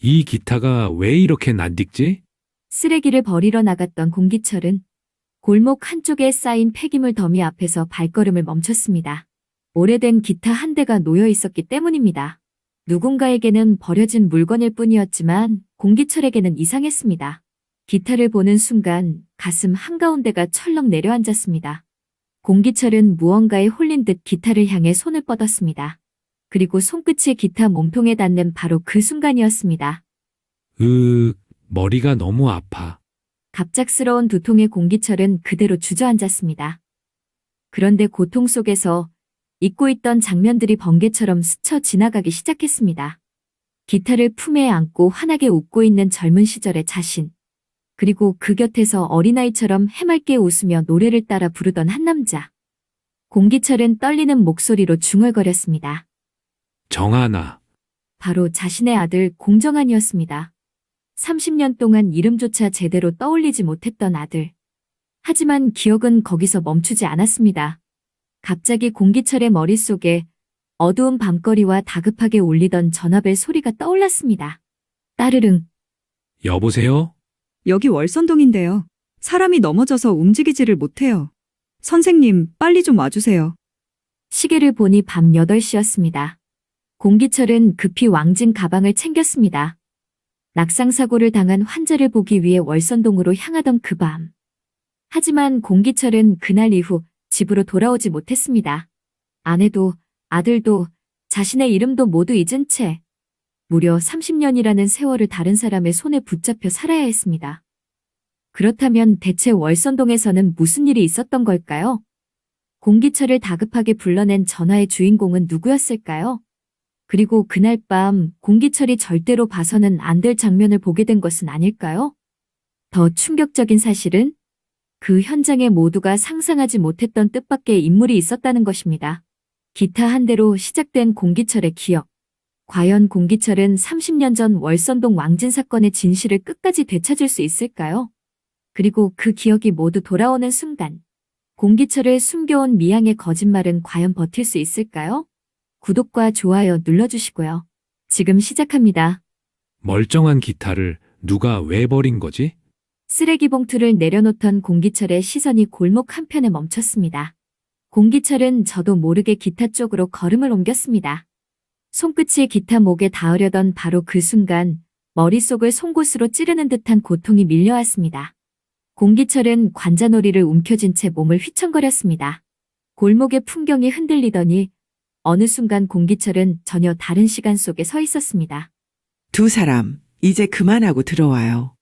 이 기타가 왜 이렇게 낯익지? 쓰레기를 버리러 나갔던 공기철은 골목 한쪽에 쌓인 폐기물 더미 앞에서 발걸음을 멈췄습니다. 오래된 기타 한 대가 놓여 있었기 때문입니다. 누군가에게는 버려진 물건일 뿐이었지만 공기철에게는 이상했습니다. 기타를 보는 순간 가슴 한가운데가 철렁 내려앉았습니다. 공기철은 무언가에 홀린 듯 기타를 향해 손을 뻗었습니다. 그리고 손끝이 기타 몸통에 닿는 바로 그 순간이었습니다. 머리가 너무 아파. 갑작스러운 두통의 공기철은 그대로 주저앉았습니다. 그런데 고통 속에서 잊고 있던 장면들이 번개처럼 스쳐 지나가기 시작했습니다. 기타를 품에 안고 환하게 웃고 있는 젊은 시절의 자신, 그리고 그 곁에서 어린아이처럼 해맑게 웃으며 노래를 따라 부르던 한 남자. 공기철은 떨리는 목소리로 중얼거렸습니다. 정하나. 바로 자신의 아들 공정한이었습니다. 30년 동안 이름조차 제대로 떠올리지 못했던 아들. 하지만 기억은 거기서 멈추지 않았습니다. 갑자기 공기철의 머릿속에 어두운 밤거리와 다급하게 울리던 전화벨 소리가 떠올랐습니다. 따르릉. 여보세요? 여기 월선동인데요. 사람이 넘어져서 움직이지를 못해요. 선생님, 빨리 좀 와주세요. 시계를 보니 밤 8시였습니다. 공기철은 급히 왕진 가방을 챙겼습니다. 낙상사고를 당한 환자를 보기 위해 월선동으로 향하던 그 밤. 하지만 공기철은 그날 이후 집으로 돌아오지 못했습니다. 아내도 아들도 자신의 이름도 모두 잊은 채 무려 30년이라는 세월을 다른 사람의 손에 붙잡혀 살아야 했습니다. 그렇다면 대체 월선동에서는 무슨 일이 있었던 걸까요? 공기철을 다급하게 불러낸 전화의 주인공은 누구였을까요? 그리고 그날 밤 공기철이 절대로 봐서는 안 될 장면을 보게 된 것은 아닐까요? 더 충격적인 사실은 그 현장에 모두가 상상하지 못했던 뜻밖의 인물이 있었다는 것입니다. 기타 한 대로 시작된 공기철의 기억. 과연 공기철은 30년 전 월선동 왕진 사건의 진실을 끝까지 되찾을 수 있을까요? 그리고 그 기억이 모두 돌아오는 순간, 공기철을 숨겨온 미양의 거짓말은 과연 버틸 수 있을까요? 구독과 좋아요 눌러주시고요. 지금 시작합니다. 멀쩡한 기타를 누가 왜 버린 거지? 쓰레기 봉투를 내려놓던 공기철의 시선이 골목 한편에 멈췄습니다. 공기철은 저도 모르게 기타 쪽으로 걸음을 옮겼습니다. 손끝이 기타 목에 닿으려던 바로 그 순간 머릿속을 송곳으로 찌르는 듯한 고통이 밀려왔습니다. 공기철은 관자놀이를 움켜쥔 채 몸을 휘청거렸습니다. 골목의 풍경이 흔들리더니 어느 순간 공기철은 전혀 다른 시간 속에 서 있었습니다. 두 사람, 이제 그만하고 들어와요.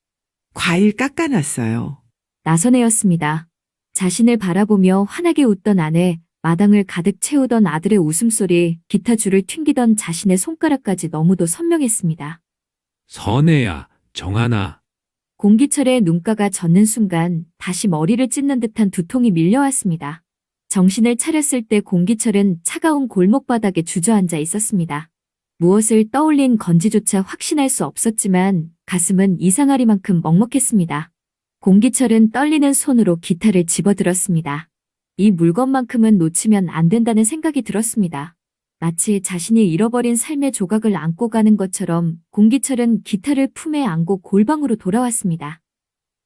과일 깎아놨어요. 나선혜였습니다. 자신을 바라보며 환하게 웃던 아내, 마당을 가득 채우던 아들의 웃음소리, 기타 줄을 튕기던 자신의 손가락까지 너무도 선명했습니다. 선혜야, 정하나. 공기철의 눈가가 젖는 순간 다시 머리를 찢는 듯한 두통이 밀려왔습니다. 정신을 차렸을 때 공기철은 차가운 골목바닥에 주저앉아 있었습니다. 무엇을 떠올린 건지조차 확신할 수 없었지만 가슴은 이상하리만큼 먹먹했습니다. 공기철은 떨리는 손으로 기타를 집어들었습니다. 이 물건만큼은 놓치면 안 된다는 생각이 들었습니다. 마치 자신이 잃어버린 삶의 조각을 안고 가는 것처럼 공기철은 기타를 품에 안고 골방으로 돌아왔습니다.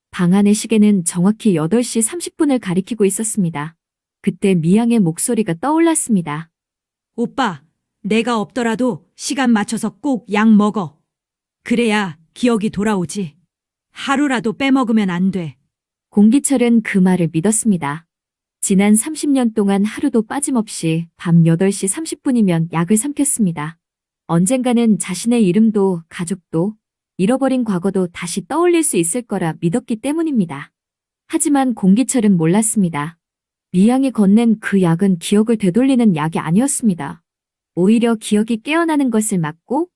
방 안의 시계는 정확히 8시 30분을 가리키고 있었습니다. 그때 미양의 목소리가 떠올랐습니다. 오빠, 내가 없더라도 시간 맞춰서 꼭 약 먹어. 그래야 기억이 돌아오지. 하루라도 빼먹으면 안 돼. 공기철은 그 말을 믿었습니다. 지난 30년 동안 하루도 빠짐없이 밤 8시 30분이면 약을 삼켰습니다. 언젠가는 자신의 이름도 가족도 잃어버린 과거도 다시 떠올릴 수 있을 거라 믿었기 때문입니다. 하지만 공기철은 몰랐습니다. 미양이 건넨 그 약은 기억을 되돌리는 약이 아니었습니다. 오히려 기억이 깨어나는 것을 막고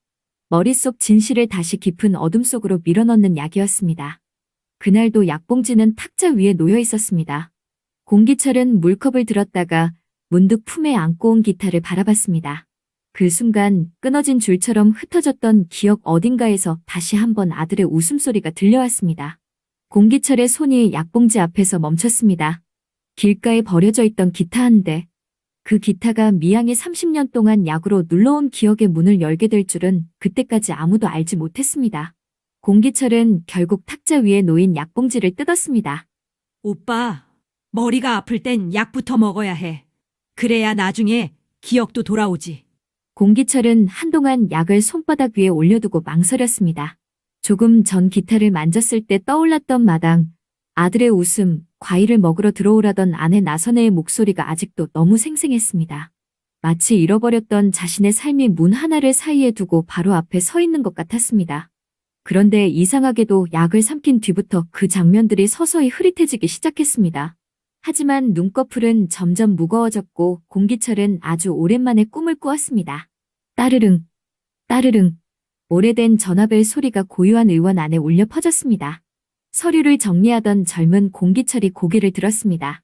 머릿속 진실을 다시 깊은 어둠 속으로 밀어넣는 약이었습니다. 그날도 약봉지는 탁자 위에 놓여 있었습니다. 공기철은 물컵을 들었다가 문득 품에 안고 온 기타를 바라봤습니다. 그 순간 끊어진 줄처럼 흩어졌던 기억 어딘가에서 다시 한번 아들의 웃음소리가 들려왔습니다. 공기철의 손이 약봉지 앞에서 멈췄습니다. 길가에 버려져 있던 기타 한 대. 그 기타가 미양이 30년 동안 약으로 눌러온 기억의 문을 열게 될 줄은 그때까지 아무도 알지 못했습니다. 공기철은 결국 탁자 위에 놓인 약봉지를 뜯었습니다. 오빠, 머리가 아플 땐 약부터 먹어야 해. 그래야 나중에 기억도 돌아오지. 공기철은 한동안 약을 손바닥 위에 올려두고 망설였습니다. 조금 전 기타를 만졌을 때 떠올랐던 마당, 아들의 웃음, 과일을 먹으러 들어오라던 아내 나선혜의 목소리가 아직도 너무 생생했습니다. 마치 잃어버렸던 자신의 삶이 문 하나를 사이에 두고 바로 앞에 서 있는 것 같았습니다. 그런데 이상하게도 약을 삼킨 뒤부터 그 장면들이 서서히 흐릿해지기 시작했습니다. 하지만 눈꺼풀은 점점 무거워졌고 공기철은 아주 오랜만에 꿈을 꾸었습니다. 따르릉, 따르릉. 오래된 전화벨 소리가 고요한 의원 안에 울려 퍼졌습니다. 서류를 정리하던 젊은 공기철이 고개를 들었습니다.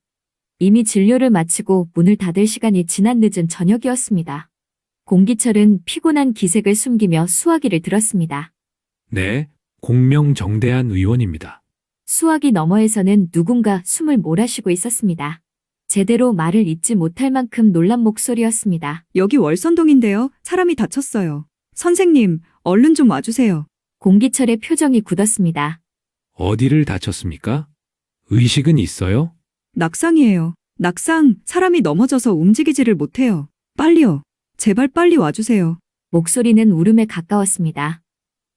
이미 진료를 마치고 문을 닫을 시간이 지난 늦은 저녁이었습니다. 공기철은 피곤한 기색을 숨기며 수화기를 들었습니다. 네, 공명정대한 의원입니다. 수화기 너머에서는 누군가 숨을 몰아쉬고 있었습니다. 제대로 말을 잇지 못할 만큼 놀란 목소리였습니다. 여기 월선동인데요. 사람이 다쳤어요. 선생님, 얼른 좀 와주세요. 공기철의 표정이 굳었습니다. 어디를 다쳤습니까? 의식은 있어요? 낙상이에요. 낙상, 사람이 넘어져서 움직이지를 못해요. 빨리요. 제발 빨리 와주세요. 목소리는 울음에 가까웠습니다.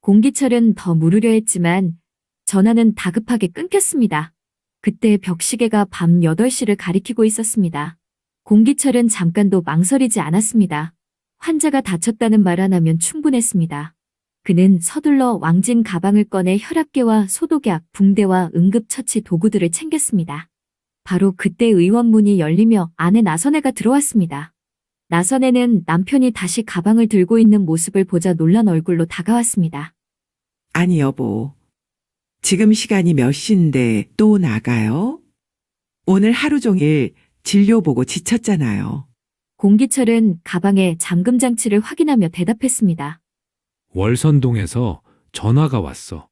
공기철은 더 물으려 했지만 전화는 다급하게 끊겼습니다. 그때 벽시계가 밤 8시를 가리키고 있었습니다. 공기철은 잠깐도 망설이지 않았습니다. 환자가 다쳤다는 말 하나면 충분했습니다. 그는 서둘러 왕진 가방을 꺼내 혈압계와 소독약, 붕대와 응급처치 도구들을 챙겼습니다. 바로 그때 의원문이 열리며 아내 나선혜가 들어왔습니다. 나선혜는 남편이 다시 가방을 들고 있는 모습을 보자 놀란 얼굴로 다가왔습니다. 아니, 여보. 지금 시간이 몇 시인데 또 나가요? 오늘 하루 종일 진료 보고 지쳤잖아요. 공기철은 가방에 잠금 장치를 확인하며 대답했습니다. 월선동에서 전화가 왔어.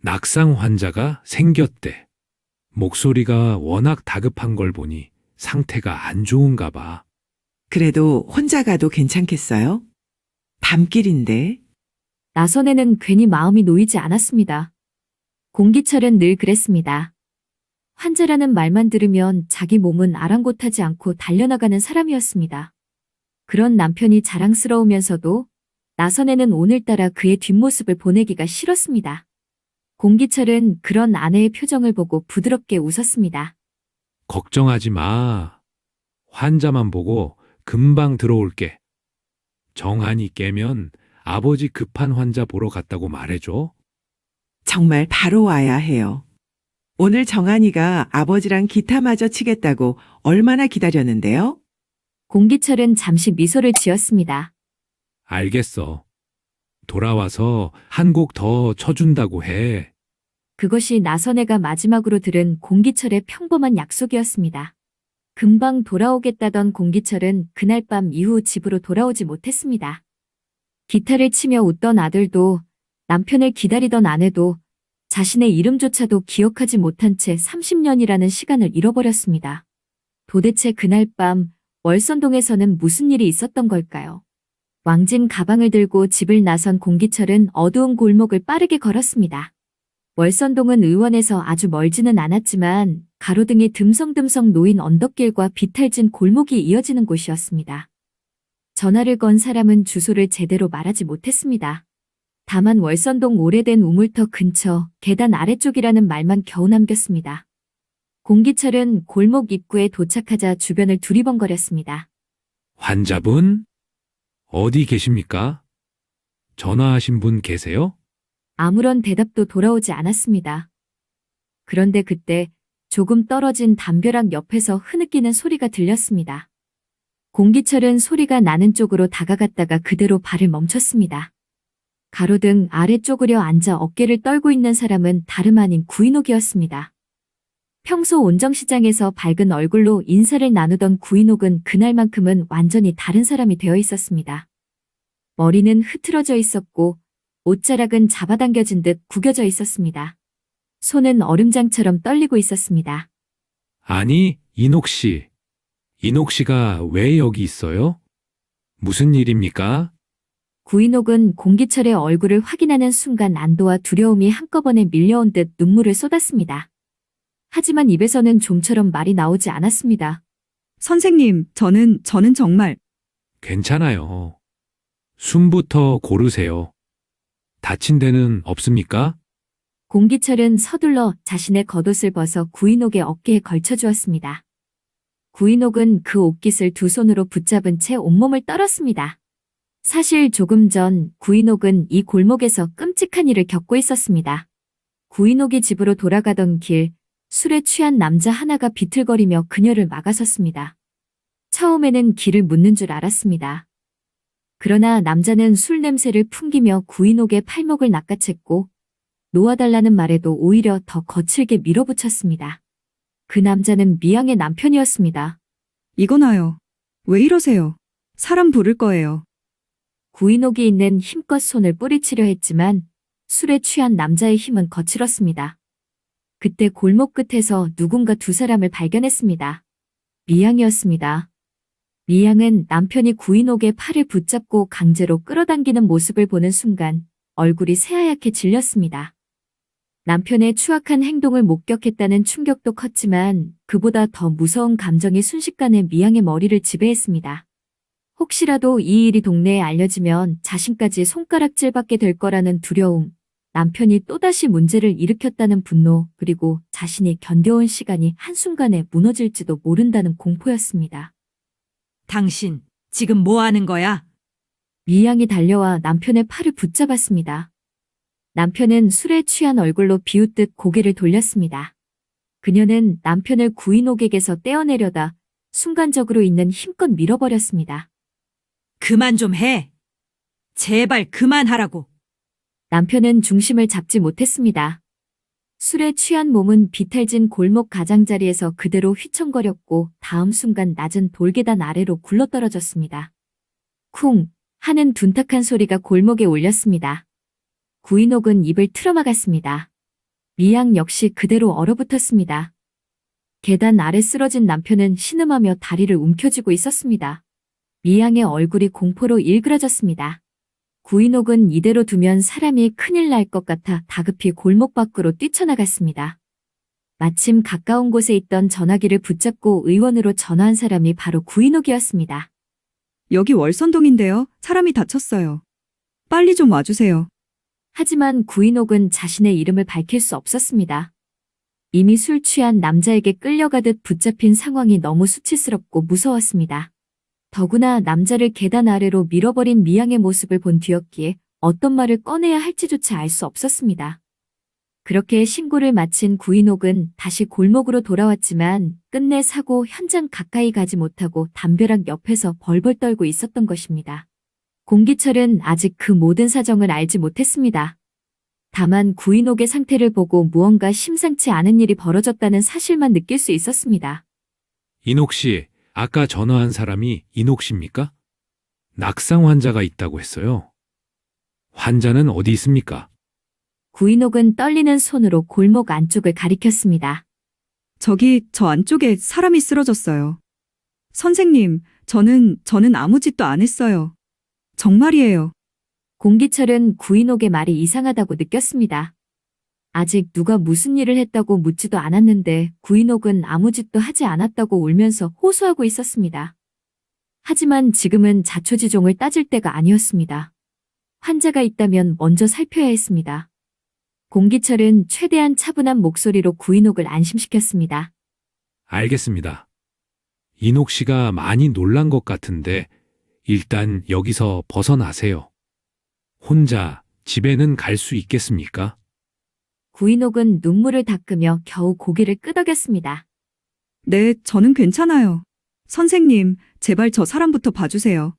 낙상 환자가 생겼대. 목소리가 워낙 다급한 걸 보니 상태가 안 좋은가 봐. 그래도 혼자 가도 괜찮겠어요? 밤길인데. 나선혜는 괜히 마음이 놓이지 않았습니다. 공기철은 늘 그랬습니다. 환자라는 말만 들으면 자기 몸은 아랑곳하지 않고 달려나가는 사람이었습니다. 그런 남편이 자랑스러우면서도 나선혜는 오늘따라 그의 뒷모습을 보내기가 싫었습니다. 공기철은 그런 아내의 표정을 보고 부드럽게 웃었습니다. 걱정하지 마. 환자만 보고 금방 들어올게. 정한이 깨면 아버지 급한 환자 보러 갔다고 말해줘. 정말 바로 와야 해요. 오늘 정한이가 아버지랑 기타마저 치겠다고 얼마나 기다렸는데요? 공기철은 잠시 미소를 지었습니다. 알겠어. 돌아와서 한 곡 더 쳐준다고 해. 그것이 나선혜가 마지막으로 들은 공기철의 평범한 약속이었습니다. 금방 돌아오겠다던 공기철은 그날 밤 이후 집으로 돌아오지 못했습니다. 기타를 치며 웃던 아들도 남편을 기다리던 아내도 자신의 이름조차도 기억하지 못한 채 30년이라는 시간을 잃어버렸습니다. 도대체 그날 밤 월선동에서는 무슨 일이 있었던 걸까요? 왕진 가방을 들고 집을 나선 공기철은 어두운 골목을 빠르게 걸었습니다. 월선동은 의원에서 아주 멀지는 않았지만 가로등이 듬성듬성 놓인 언덕길과 비탈진 골목이 이어지는 곳이었습니다. 전화를 건 사람은 주소를 제대로 말하지 못했습니다. 다만 월선동 오래된 우물터 근처 계단 아래쪽이라는 말만 겨우 남겼습니다. 공기철은 골목 입구에 도착하자 주변을 두리번거렸습니다. 환자분? 어디 계십니까? 전화하신 분 계세요? 아무런 대답도 돌아오지 않았습니다. 그런데 그때 조금 떨어진 담벼락 옆에서 흐느끼는 소리가 들렸습니다. 공기철은 소리가 나는 쪽으로 다가갔다가 그대로 발을 멈췄습니다. 가로등 아래 쪼그려 앉아 어깨를 떨고 있는 사람은 다름 아닌 구인옥이었습니다. 평소 온정시장에서 밝은 얼굴로 인사를 나누던 구인옥은 그날만큼은 완전히 다른 사람이 되어 있었습니다. 머리는 흐트러져 있었고 옷자락은 잡아당겨진 듯 구겨져 있었습니다. 손은 얼음장처럼 떨리고 있었습니다. 아니, 인옥 씨. 인옥 씨가 왜 여기 있어요? 무슨 일입니까? 구인옥은 공기철의 얼굴을 확인하는 순간 안도와 두려움이 한꺼번에 밀려온 듯 눈물을 쏟았습니다. 하지만 입에서는 좀처럼 말이 나오지 않았습니다. 선생님, 저는 정말 괜찮아요. 숨부터 고르세요. 다친 데는 없습니까? 공기철은 서둘러 자신의 겉옷을 벗어 구인옥의 어깨에 걸쳐주었습니다. 구인옥은 그 옷깃을 두 손으로 붙잡은 채 온몸을 떨었습니다. 사실 조금 전 구인옥은 이 골목에서 끔찍한 일을 겪고 있었습니다. 구인옥이 집으로 돌아가던 길, 술에 취한 남자 하나가 비틀거리며 그녀를 막아섰습니다. 처음에는 길을 묻는 줄 알았습니다. 그러나 남자는 술 냄새를 풍기며 구인옥의 팔목을 낚아챘고 놓아달라는 말에도 오히려 더 거칠게 밀어붙였습니다. 그 남자는 미양의 남편이었습니다. 이거나요. 왜 이러세요? 사람 부를 거예요. 구인옥이 있는 힘껏 손을 뿌리치려 했지만 술에 취한 남자의 힘은 거칠었습니다. 그때 골목 끝에서 누군가 두 사람을 발견했습니다. 미양이었습니다. 미양은 남편이 구인옥의 팔을 붙잡고 강제로 끌어당기는 모습을 보는 순간 얼굴이 새하얗게 질렸습니다. 남편의 추악한 행동을 목격했다는 충격도 컸지만 그보다 더 무서운 감정이 순식간에 미양의 머리를 지배했습니다. 혹시라도 이 일이 동네에 알려지면 자신까지 손가락질받게 될 거라는 두려움, 남편이 또다시 문제를 일으켰다는 분노, 그리고 자신이 견뎌온 시간이 한순간에 무너질지도 모른다는 공포였습니다. 당신, 지금 뭐 하는 거야? 미양이 달려와 남편의 팔을 붙잡았습니다. 남편은 술에 취한 얼굴로 비웃듯 고개를 돌렸습니다. 그녀는 남편을 구인옥에게서 떼어내려다 순간적으로 있는 힘껏 밀어버렸습니다. 그만 좀 해. 제발 그만하라고. 남편은 중심을 잡지 못했습니다. 술에 취한 몸은 비탈진 골목 가장자리에서 그대로 휘청거렸고 다음 순간 낮은 돌계단 아래로 굴러떨어졌습니다. 쿵 하는 둔탁한 소리가 골목에 울렸습니다. 구인옥은 입을 틀어막았습니다. 미양 역시 그대로 얼어붙었습니다. 계단 아래 쓰러진 남편은 신음하며 다리를 움켜쥐고 있었습니다. 미양의 얼굴이 공포로 일그러졌습니다. 구인옥은 이대로 두면 사람이 큰일 날 것 같아 다급히 골목 밖으로 뛰쳐나갔습니다. 마침 가까운 곳에 있던 전화기를 붙잡고 의원으로 전화한 사람이 바로 구인옥이었습니다. 여기 월선동인데요. 사람이 다쳤어요. 빨리 좀 와주세요. 하지만 구인옥은 자신의 이름을 밝힐 수 없었습니다. 이미 술 취한 남자에게 끌려가듯 붙잡힌 상황이 너무 수치스럽고 무서웠습니다. 더구나 남자를 계단 아래로 밀어버린 미양의 모습을 본 뒤였기에 어떤 말을 꺼내야 할지조차 알 수 없었습니다. 그렇게 신고를 마친 구인옥은 다시 골목으로 돌아왔지만 끝내 사고 현장 가까이 가지 못하고 담벼락 옆에서 벌벌 떨고 있었던 것입니다. 공기철은 아직 그 모든 사정을 알지 못했습니다. 다만 구인옥의 상태를 보고 무언가 심상치 않은 일이 벌어졌다는 사실만 느낄 수 있었습니다. 인옥 씨, 아까 전화한 사람이 인옥 씨입니까? 낙상 환자가 있다고 했어요. 환자는 어디 있습니까? 구인옥은 떨리는 손으로 골목 안쪽을 가리켰습니다. 저기 저 안쪽에 사람이 쓰러졌어요. 선생님, 저는 아무 짓도 안 했어요. 정말이에요. 공기철은 구인옥의 말이 이상하다고 느꼈습니다. 아직 누가 무슨 일을 했다고 묻지도 않았는데 구인옥은 아무 짓도 하지 않았다고 울면서 호소하고 있었습니다. 하지만 지금은 자초지종을 따질 때가 아니었습니다. 환자가 있다면 먼저 살펴야 했습니다. 공기철은 최대한 차분한 목소리로 구인옥을 안심시켰습니다. 알겠습니다. 인옥 씨가 많이 놀란 것 같은데 일단 여기서 벗어나세요. 혼자 집에는 갈 수 있겠습니까? 구인옥은 눈물을 닦으며 겨우 고개를 끄덕였습니다. 네, 저는 괜찮아요. 선생님, 제발 저 사람부터 봐주세요.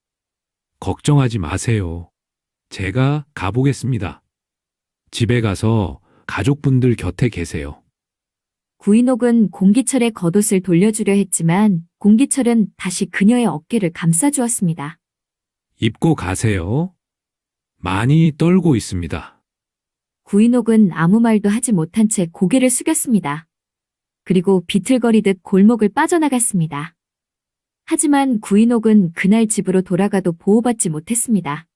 걱정하지 마세요. 제가 가보겠습니다. 집에 가서 가족분들 곁에 계세요. 구인옥은 공기철의 겉옷을 돌려주려 했지만 공기철은 다시 그녀의 어깨를 감싸주었습니다. 입고 가세요. 많이 떨고 있습니다. 구인옥은 아무 말도 하지 못한 채 고개를 숙였습니다. 그리고 비틀거리듯 골목을 빠져나갔습니다. 하지만 구인옥은 그날 집으로 돌아가도 보호받지 못했습니다.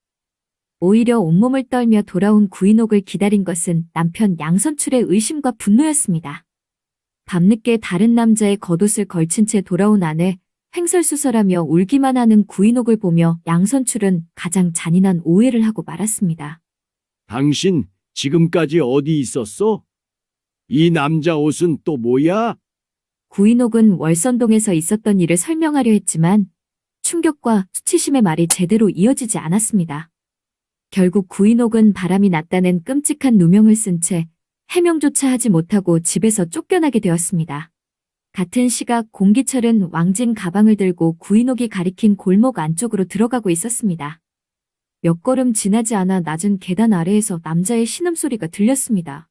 오히려 온몸을 떨며 돌아온 구인옥을 기다린 것은 남편 양선출의 의심과 분노였습니다. 밤늦게 다른 남자의 겉옷을 걸친 채 돌아온 아내, 횡설수설하며 울기만 하는 구인옥을 보며 양선출은 가장 잔인한 오해를 하고 말았습니다. 당신 지금까지 어디 있었어? 이 남자 옷은 또 뭐야? 구인옥은 월선동에서 있었던 일을 설명하려 했지만 충격과 수치심의 말이 제대로 이어지지 않았습니다. 결국 구인옥은 바람이 났다는 끔찍한 누명을 쓴 채 해명조차 하지 못하고 집에서 쫓겨나게 되었습니다. 같은 시각 공기철은 왕진 가방을 들고 구인옥이 가리킨 골목 안쪽으로 들어가고 있었습니다. 몇 걸음 지나지 않아 낮은 계단 아래에서 남자의 신음소리가 들렸습니다.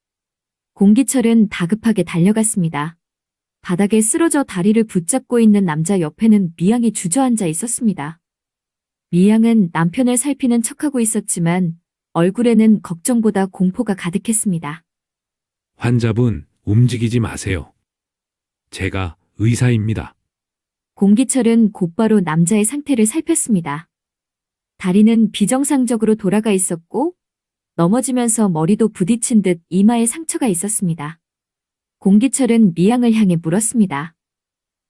공기철은 다급하게 달려갔습니다. 바닥에 쓰러져 다리를 붙잡고 있는 남자 옆에는 미양이 주저앉아 있었습니다. 미양은 남편을 살피는 척하고 있었지만 얼굴에는 걱정보다 공포가 가득했습니다. 환자분, 움직이지 마세요. 제가 의사입니다. 공기철은 곧바로 남자의 상태를 살폈습니다. 다리는 비정상적으로 돌아가 있었고 넘어지면서 머리도 부딪힌 듯 이마에 상처가 있었습니다. 공기철은 미양을 향해 물었습니다.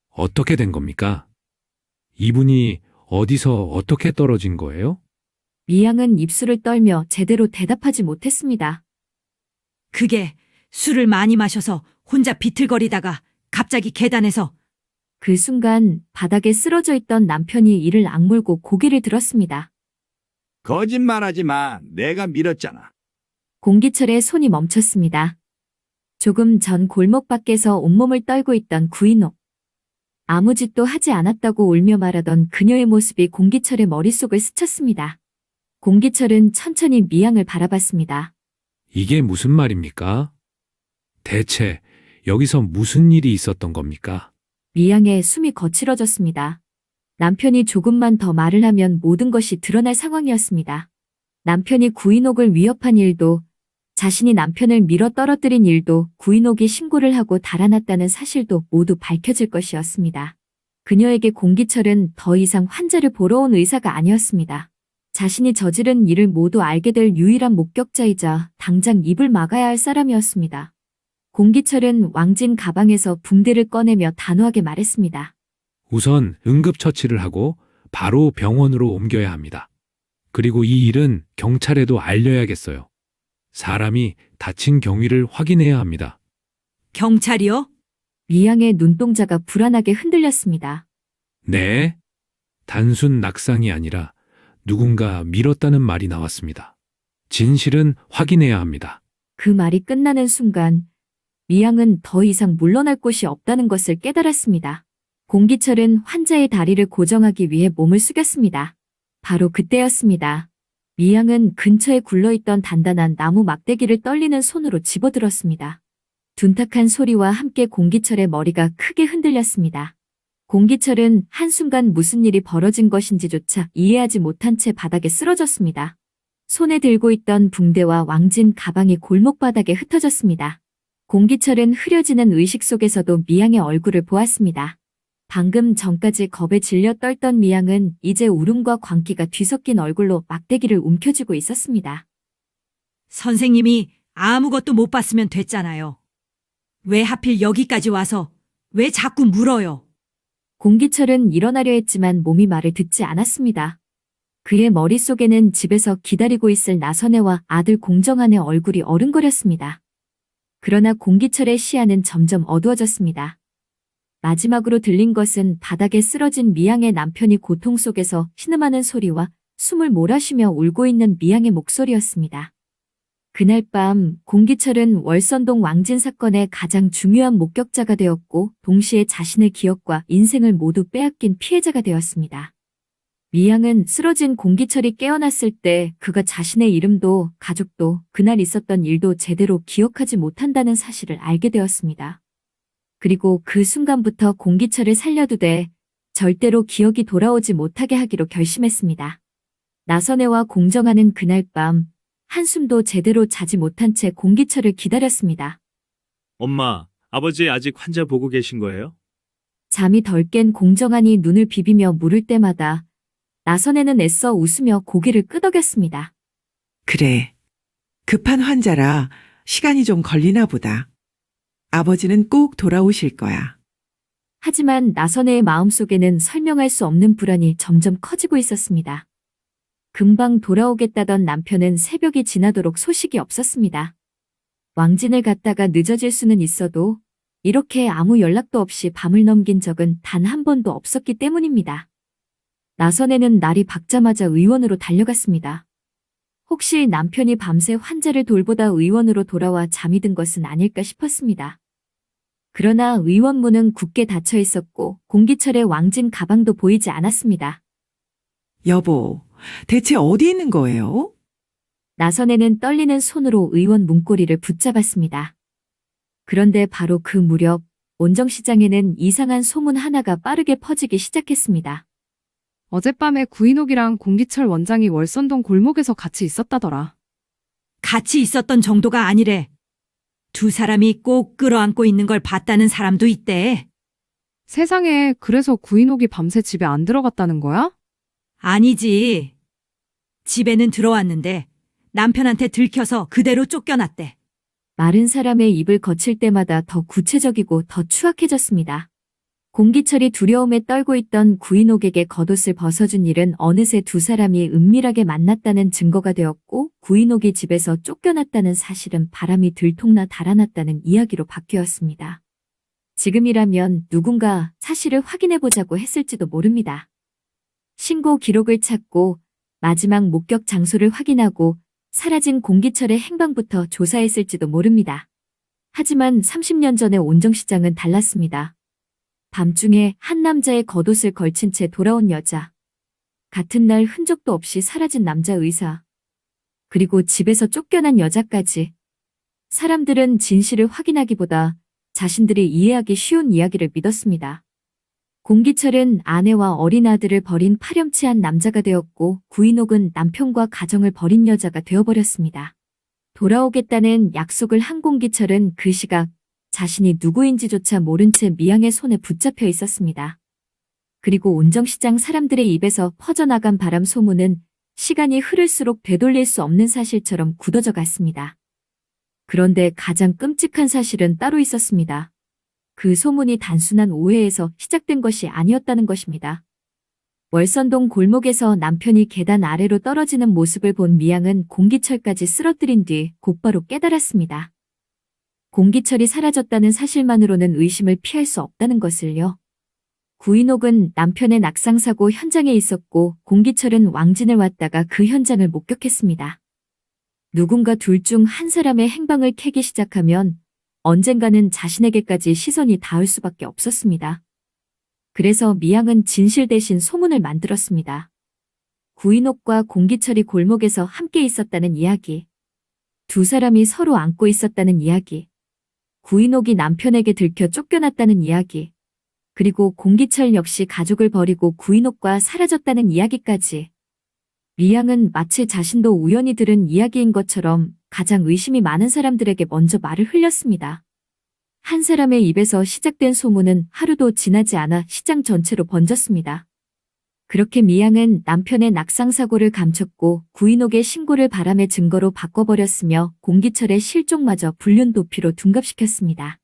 어떻게 된 겁니까? 이분이 어디서 어떻게 떨어진 거예요? 미양은 입술을 떨며 제대로 대답하지 못했습니다. 그게 술을 많이 마셔서 혼자 비틀거리다가 갑자기 계단에서. 그 순간 바닥에 쓰러져 있던 남편이 이를 악물고 고개를 들었습니다. 거짓말하지 마. 내가 밀었잖아. 공기철의 손이 멈췄습니다. 조금 전 골목 밖에서 온몸을 떨고 있던 구인옥. 아무 짓도 하지 않았다고 울며 말하던 그녀의 모습이 공기철의 머릿속을 스쳤습니다. 공기철은 천천히 미양을 바라봤습니다. 이게 무슨 말입니까? 대체 여기서 무슨 일이 있었던 겁니까? 미양의 숨이 거칠어졌습니다. 남편이 조금만 더 말을 하면 모든 것이 드러날 상황이었습니다. 남편이 구인옥을 위협한 일도, 자신이 남편을 밀어 떨어뜨린 일도, 구인옥이 신고를 하고 달아났다는 사실도 모두 밝혀질 것이었습니다. 그녀에게 공기철은 더 이상 환자를 보러 온 의사가 아니었습니다. 자신이 저지른 일을 모두 알게 될 유일한 목격자이자 당장 입을 막아야 할 사람이었습니다. 공기철은 왕진 가방에서 붕대를 꺼내며 단호하게 말했습니다. 우선 응급처치를 하고 바로 병원으로 옮겨야 합니다. 그리고 이 일은 경찰에도 알려야겠어요. 사람이 다친 경위를 확인해야 합니다. 경찰이요? 미양의 눈동자가 불안하게 흔들렸습니다. 네. 단순 낙상이 아니라 누군가 밀었다는 말이 나왔습니다. 진실은 확인해야 합니다. 그 말이 끝나는 순간 미양은 더 이상 물러날 곳이 없다는 것을 깨달았습니다. 공기철은 환자의 다리를 고정하기 위해 몸을 숙였습니다. 바로 그때였습니다. 미양은 근처에 굴러있던 단단한 나무 막대기를 떨리는 손으로 집어들었습니다. 둔탁한 소리와 함께 공기철의 머리가 크게 흔들렸습니다. 공기철은 한순간 무슨 일이 벌어진 것인지조차 이해하지 못한 채 바닥에 쓰러졌습니다. 손에 들고 있던 붕대와 왕진 가방이 골목바닥에 흩어졌습니다. 공기철은 흐려지는 의식 속에서도 미양의 얼굴을 보았습니다. 방금 전까지 겁에 질려 떨던 미양은 이제 울음과 광기가 뒤섞인 얼굴로 막대기를 움켜쥐고 있었습니다. 선생님이 아무것도 못 봤으면 됐잖아요. 왜 하필 여기까지 와서 왜 자꾸 물어요? 공기철은 일어나려 했지만 몸이 말을 듣지 않았습니다. 그의 머릿속에는 집에서 기다리고 있을 나선혜와 아들 공정한의 얼굴이 어른거렸습니다. 그러나 공기철의 시야는 점점 어두워졌습니다. 마지막으로 들린 것은 바닥에 쓰러진 미양의 남편이 고통 속에서 신음하는 소리와 숨을 몰아쉬며 울고 있는 미양의 목소리였습니다. 그날 밤 공기철은 월선동 왕진 사건의 가장 중요한 목격자가 되었고 동시에 자신의 기억과 인생을 모두 빼앗긴 피해자가 되었습니다. 미양은 쓰러진 공기철이 깨어났을 때 그가 자신의 이름도 가족도 그날 있었던 일도 제대로 기억하지 못한다는 사실을 알게 되었습니다. 그리고 그 순간부터 공기철을 살려두되 절대로 기억이 돌아오지 못하게 하기로 결심했습니다. 나선혜와 공정하는 그날 밤 한숨도 제대로 자지 못한 채 공기철을 기다렸습니다. 엄마, 아버지 아직 환자 보고 계신 거예요? 잠이 덜 깬 공정한이 눈을 비비며 물을 때마다 나선애는 애써 웃으며 고개를 끄덕였습니다. 그래. 급한 환자라 시간이 좀 걸리나 보다. 아버지는 꼭 돌아오실 거야. 하지만 나선애의 마음속에는 설명할 수 없는 불안이 점점 커지고 있었습니다. 금방 돌아오겠다던 남편은 새벽이 지나도록 소식이 없었습니다. 왕진을 갔다가 늦어질 수는 있어도 이렇게 아무 연락도 없이 밤을 넘긴 적은 단 한 번도 없었기 때문입니다. 나선애는 날이 밝자마자 의원으로 달려갔습니다. 혹시 남편이 밤새 환자를 돌보다 의원으로 돌아와 잠이 든 것은 아닐까 싶었습니다. 그러나 의원 문은 굳게 닫혀 있었고 공기철의 왕진 가방도 보이지 않았습니다. 여보, 대체 어디 있는 거예요? 나선애는 떨리는 손으로 의원 문고리를 붙잡았습니다. 그런데 바로 그 무렵 온정시장에는 이상한 소문 하나가 빠르게 퍼지기 시작했습니다. 어젯밤에 구인옥이랑 공기철 원장이 월선동 골목에서 같이 있었다더라. 같이 있었던 정도가 아니래. 두 사람이 꼭 끌어안고 있는 걸 봤다는 사람도 있대. 세상에, 그래서 구인옥이 밤새 집에 안 들어갔다는 거야? 아니지. 집에는 들어왔는데 남편한테 들켜서 그대로 쫓겨났대. 마른 사람의 입을 거칠 때마다 더 구체적이고 더 추악해졌습니다. 공기철이 두려움에 떨고 있던 구인옥에게 겉옷을 벗어준 일은 어느새 두 사람이 은밀하게 만났다는 증거가 되었고 구인옥이 집에서 쫓겨났다는 사실은 바람이 들통나 달아났다는 이야기로 바뀌었습니다. 지금이라면 누군가 사실을 확인해보자고 했을지도 모릅니다. 신고 기록을 찾고 마지막 목격 장소를 확인하고 사라진 공기철의 행방부터 조사했을지도 모릅니다. 하지만 30년 전의 온정시장은 달랐습니다. 밤중에 한 남자의 겉옷을 걸친 채 돌아온 여자. 같은 날 흔적도 없이 사라진 남자 의사. 그리고 집에서 쫓겨난 여자까지. 사람들은 진실을 확인하기보다 자신들이 이해하기 쉬운 이야기를 믿었습니다. 공기철은 아내와 어린 아들을 버린 파렴치한 남자가 되었고 구인옥은 남편과 가정을 버린 여자가 되어버렸습니다. 돌아오겠다는 약속을 한 공기철은 그 시각 자신이 누구인지조차 모른 채 미양의 손에 붙잡혀 있었습니다. 그리고 온정시장 사람들의 입에서 퍼져나간 바람 소문은 시간이 흐를수록 되돌릴 수 없는 사실처럼 굳어져 갔습니다. 그런데 가장 끔찍한 사실은 따로 있었습니다. 그 소문이 단순한 오해에서 시작된 것이 아니었다는 것입니다. 월선동 골목에서 남편이 계단 아래로 떨어지는 모습을 본 미양은 공기철까지 쓰러뜨린 뒤 곧바로 깨달았습니다. 공기철이 사라졌다는 사실만으로는 의심을 피할 수 없다는 것을요. 구인옥은 남편의 낙상사고 현장에 있었고 공기철은 왕진을 왔다가 그 현장을 목격했습니다. 누군가 둘 중 한 사람의 행방을 캐기 시작하면 언젠가는 자신에게까지 시선이 닿을 수밖에 없었습니다. 그래서 미양은 진실 대신 소문을 만들었습니다. 구인옥과 공기철이 골목에서 함께 있었다는 이야기. 두 사람이 서로 안고 있었다는 이야기. 구인옥이 남편에게 들켜 쫓겨났다는 이야기. 그리고 공기철 역시 가족을 버리고 구인옥과 사라졌다는 이야기까지. 미양은 마치 자신도 우연히 들은 이야기인 것처럼 가장 의심이 많은 사람들에게 먼저 말을 흘렸습니다. 한 사람의 입에서 시작된 소문은 하루도 지나지 않아 시장 전체로 번졌습니다. 그렇게 미양은 남편의 낙상사고를 감췄고 구인옥의 신고를 바람의 증거로 바꿔버렸으며 공기철의 실종마저 불륜 도피로 둔갑시켰습니다.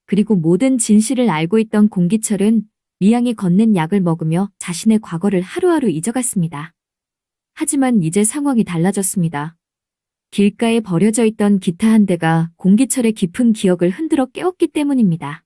그리고 모든 진실을 알고 있던 공기철은 미양이 건넨 약을 먹으며 자신의 과거를 하루하루 잊어갔습니다. 하지만 이제 상황이 달라졌습니다. 길가에 버려져 있던 기타 한 대가 공기철의 깊은 기억을 흔들어 깨웠기 때문입니다.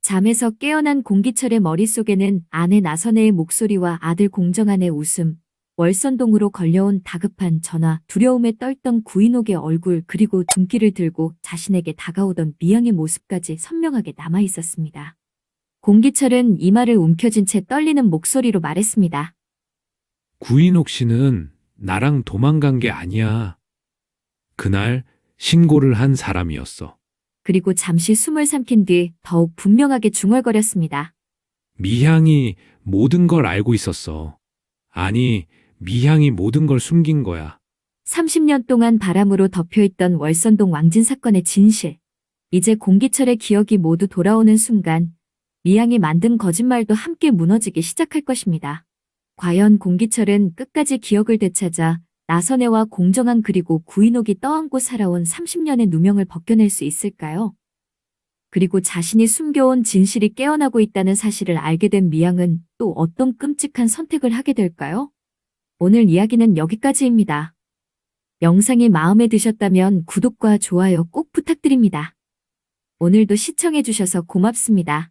잠에서 깨어난 공기철의 머릿속에는 아내 나선애의 목소리와 아들 공정한의 웃음, 월선동으로 걸려온 다급한 전화, 두려움에 떨던 구인옥의 얼굴 그리고 둔기를 들고 자신에게 다가오던 미양의 모습까지 선명하게 남아 있었습니다. 공기철은 이마를 움켜쥔 채 떨리는 목소리로 말했습니다. 구인옥 씨는 나랑 도망간 게 아니야. 그날 신고를 한 사람이었어. 그리고 잠시 숨을 삼킨 뒤 더욱 분명하게 중얼거렸습니다. 미향이 모든 걸 알고 있었어. 아니, 미향이 모든 걸 숨긴 거야. 30년 동안 바람으로 덮여있던 월선동 왕진 사건의 진실. 이제 공기철의 기억이 모두 돌아오는 순간 미양이 만든 거짓말도 함께 무너지기 시작할 것입니다. 과연 공기철은 끝까지 기억을 되찾아 나선혜와 공정한 그리고 구인옥이 떠안고 살아온 30년의 누명을 벗겨낼 수 있을까요? 그리고 자신이 숨겨온 진실이 깨어나고 있다는 사실을 알게 된 미양은 또 어떤 끔찍한 선택을 하게 될까요? 오늘 이야기는 여기까지입니다. 영상이 마음에 드셨다면 구독과 좋아요 꼭 부탁드립니다. 오늘도 시청해주셔서 고맙습니다.